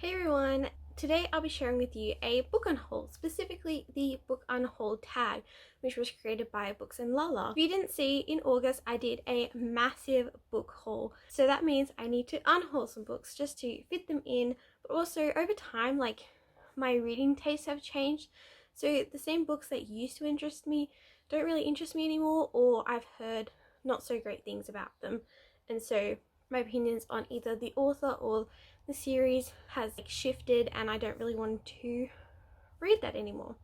Hey everyone, today I'll be sharing with you a book unhaul, specifically the Book Unhaul tag, which was created by Books and Lala. If you didn't see, in August I did a massive book haul, so that means I need to unhaul some books just to fit them in, but also over time, my reading tastes have changed, so the same books that used to interest me don't really interest me anymore, or I've heard not so great things about them, and so my opinions on either the author or the series has shifted and I don't really want to read that anymore.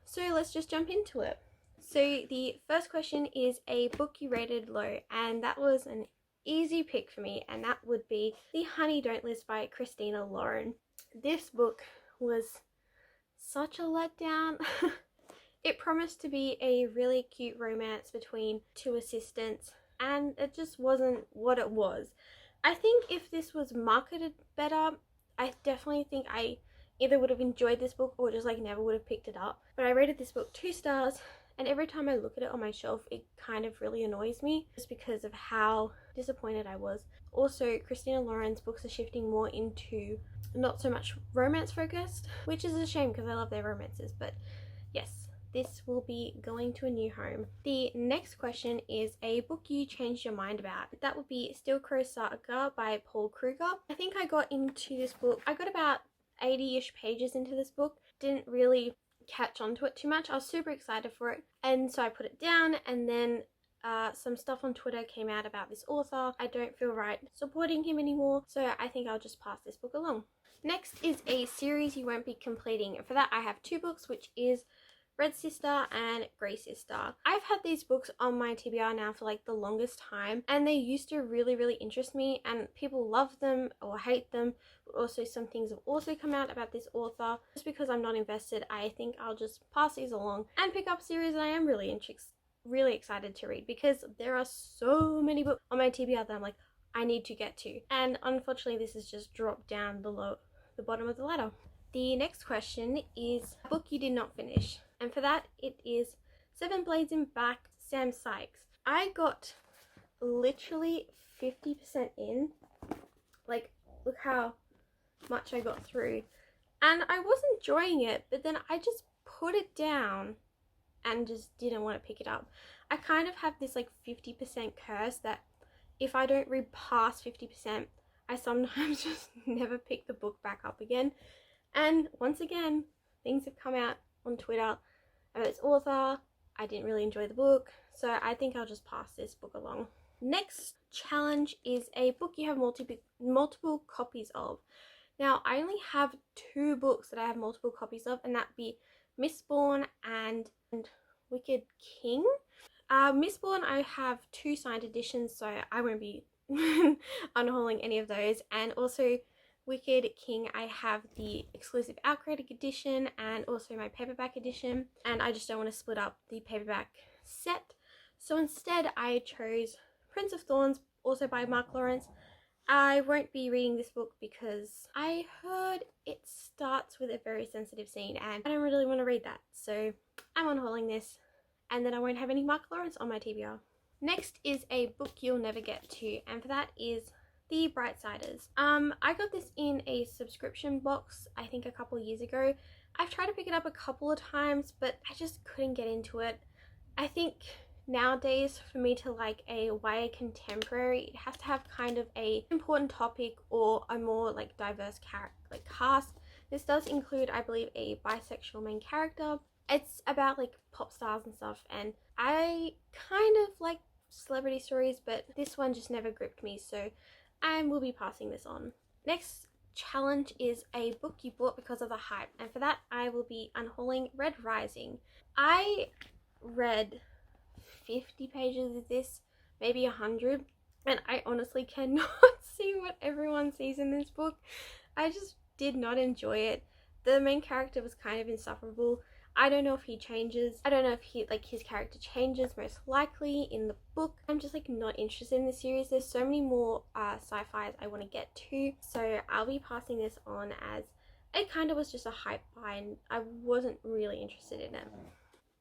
So let's just jump into it. So the first question is a book you rated low, and that was an easy pick for me, and that would be The Honey Don't List by Christina Lauren. This book was such a letdown. It promised to be a really cute romance between two assistants, and it just wasn't what it was. I think if this was marketed better, I definitely think I either would have enjoyed this book or just never would have picked it up. But I rated this book 2 stars, and every time I look at it on my shelf, it kind of really annoys me just because of how disappointed I was. Also, Christina Lauren's books are shifting more into not so much romance focused, which is a shame because I love their romances, but yes, this will be going to a new home. The next question is a book you changed your mind about. That would be Steel Crow Saga by Paul Kruger. I think I got into this book, I got about 80-ish pages into this book, didn't really catch on to it too much. I was super excited for it, and so I put it down, and then some stuff on Twitter came out about this author. I don't feel right supporting him anymore, so I think I'll just pass this book along. Next is a series you won't be completing, and for that I have 2 books, which is Red Sister and Grey Sister. I've had these books on my TBR now for the longest time, and they used to really interest me, and people love them or hate them, but also some things have also come out about this author. Just because I'm not invested, I think I'll just pass these along and pick up series that I am really excited to read, because there are so many books on my TBR that I'm like, I need to get to, and unfortunately this has just dropped down the bottom of the ladder. The next question is a book you did not finish, and for that it is Seven Blades in Back, Sam Sykes. I got literally 50% in, look how much I got through, and I was enjoying it, but then I just put it down and just didn't want to pick it up. I kind of have this 50% curse that if I don't read past 50%, I sometimes just never pick the book back up again. And once again, things have come out on Twitter about this author. I didn't really enjoy the book, so I think I'll just pass this book along. Next challenge is a book you have multiple copies of. Now, I only have 2 books that I have multiple copies of, and that'd be Mistborn and Wicked King. Mistborn, I have 2 signed editions, so I won't be unhauling any of those, and also Wicked King, I have the exclusive Outcredit edition and also my paperback edition, and I just don't want to split up the paperback set, so instead I chose Prince of Thorns, also by Mark Lawrence. I won't be reading this book because I heard it starts with a very sensitive scene and I don't really want to read that, so I'm unhauling this, and then I won't have any Mark Lawrence on my TBR. Next is a book you'll never get to, and for that is The Brightsiders. I got this in a subscription box, I think a couple years ago. I've tried to pick it up a couple of times, but I just couldn't get into it. I think nowadays, for me to like a YA contemporary, it has to have kind of a important topic or a more diverse cast. This does include, I believe, a bisexual main character. It's about pop stars and stuff, and I kind of like celebrity stories, but this one just never gripped me, so I will be passing this on. Next challenge is a book you bought because of the hype, and for that I will be unhauling Red Rising. I read 50 pages of this, maybe 100, and I honestly cannot see what everyone sees in this book. I just did not enjoy it. The main character was kind of insufferable. I don't know if he changes. I don't know if his character changes, most likely in the book. I'm just not interested in the series. There's so many more sci-fis I want to get to, so I'll be passing this on, as it kind of was just a hype buy and I wasn't really interested in it.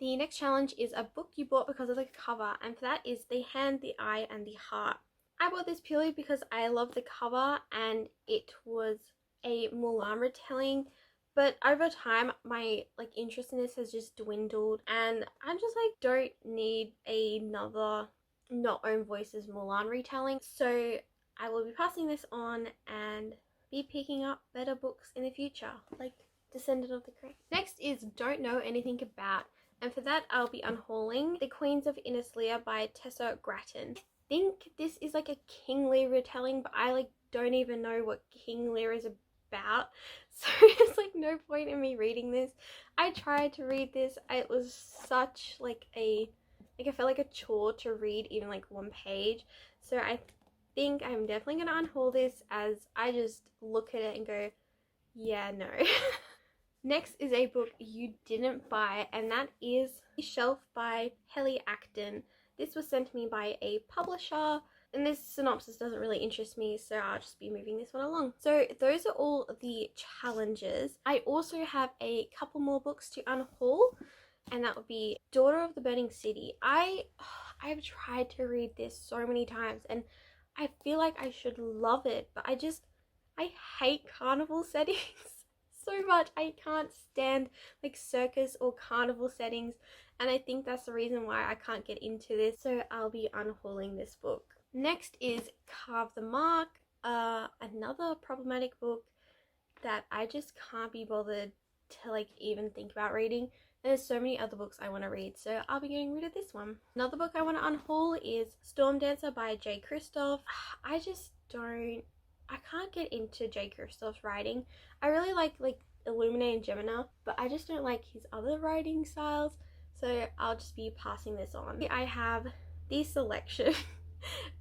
The next challenge is a book you bought because of the cover, and for that is The Hand, the Eye and the Heart. I bought this purely because I love the cover and it was a Mulan retelling, but over time my like interest in this has just dwindled, and I'm just like, don't need another not own voices Mulan retelling. So I will be passing this on and be picking up better books in the future, like Descendant of the Crane. Next is Don't Know Anything About, and for that I'll be unhauling The Queens of Innisleah by Tessa Gratton. I think this is like a King Lear retelling, but I like don't even know what King Lear is about, so it's like no point in me reading this. I tried to read this, it was such like I felt like a chore to read even like one page, so I think I'm definitely gonna unhaul this, as I just look at it and go, yeah, no. Next is a book you didn't buy, and that is Shelf by Helly Acton. This was sent to me by a publisher, and this synopsis doesn't really interest me, so I'll just be moving this one along. So those are all the challenges. I also have a couple more books to unhaul, and that would be Daughter of the Burning City. I've tried to read this so many times, and I feel like I should love it, but I hate carnival settings so much. I can't stand like circus or carnival settings, and I think that's the reason why I can't get into this, so I'll be unhauling this book. Next is Carve the Mark, another problematic book that I just can't be bothered to like even think about reading. There's so many other books I want to read, so I'll be getting rid of this one. Another book I want to unhaul is Storm Dancer by J. Kristoff. I can't get into J. Kristoff's writing. I really like Illuminae and Gemina, but I just don't like his other writing styles, so I'll just be passing this on. I have the selection.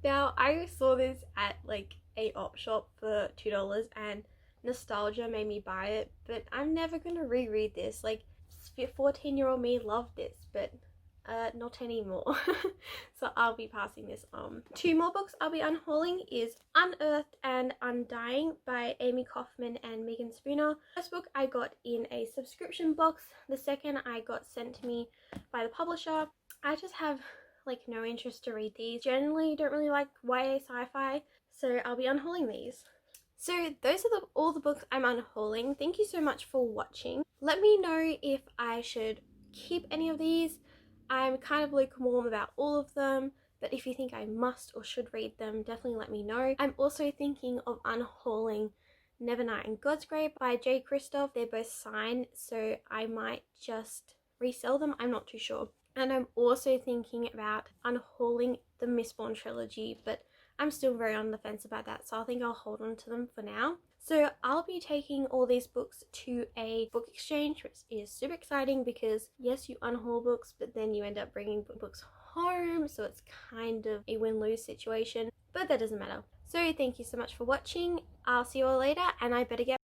Now, I saw this at like a op shop for $2 and nostalgia made me buy it, but I'm never gonna reread this. Like, 14-year-old me loved this, but not anymore. So I'll be passing this on. Two more books I'll be unhauling is Unearthed and Undying by Amy Kaufman and Megan Spooner. First book I got in a subscription box. The second I got sent to me by the publisher. I just have like no interest to read these. Generally don't really like YA sci-fi, so I'll be unhauling these. So those are all the books I'm unhauling. Thank you so much for watching. Let me know if I should keep any of these. I'm kind of lukewarm about all of them, but if you think I must or should read them, definitely let me know. I'm also thinking of unhauling Nevernight and God's Grave by J. Kristoff. They're both signed, so I might just resell them. I'm not too sure. And I'm also thinking about unhauling the Mistborn trilogy, but I'm still very on the fence about that, so I think I'll hold on to them for now. So I'll be taking all these books to a book exchange, which is super exciting because yes, you unhaul books, but then you end up bringing books home, so it's kind of a win-lose situation, but that doesn't matter. So thank you so much for watching. I'll see you all later, and I better get